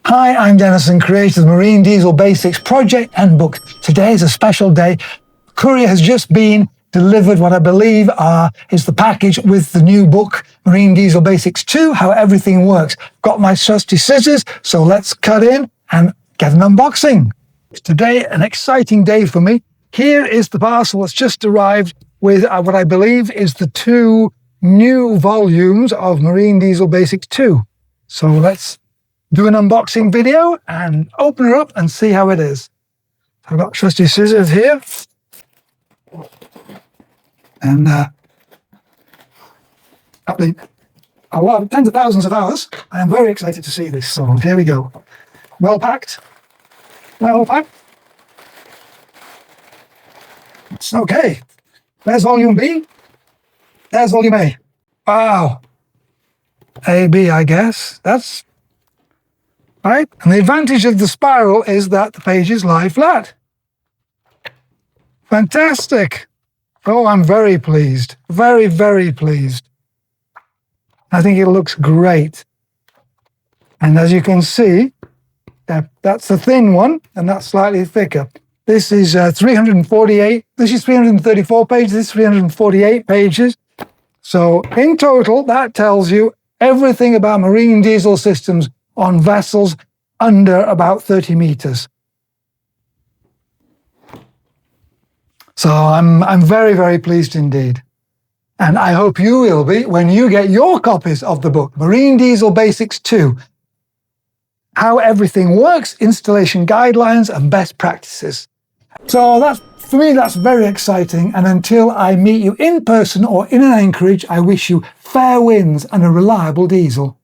Hi, I'm Denison, creator of the Marine Diesel Basics project and book. Today is a special day. Courier has just been delivered what I believe is the package with the new book, Marine Diesel Basics 2, How Everything Works. Got my trusty scissors, so let's cut in and get an unboxing. Today, an exciting day for me. Here is the parcel that's just arrived with what I believe is the 2 new volumes of Marine Diesel Basics 2. So let's do an unboxing video and open her up and see how it is. I've got trusty scissors here. And after a lot of tens of thousands of hours, I am very excited to see this. So here we go. Well packed. Well packed. It's okay. There's volume B. There's volume A. Wow. A, B, I guess. That's right. And the advantage of the spiral is that the pages lie flat. Fantastic. Oh, I'm very pleased. Very, very pleased. I think it looks great. And as you can see, that's the thin one, and that's slightly thicker. This is 348. This is 334 pages. This is 348 pages. So in total, that tells you everything about marine diesel systems on vessels under about 30 meters. So I'm very, very pleased indeed. And I hope you will be when you get your copies of the book, Marine Diesel Basics 2, How Everything Works, Installation Guidelines and Best Practices. So for me, that's very exciting. And until I meet you in person or in an anchorage, I wish you fair winds and a reliable diesel.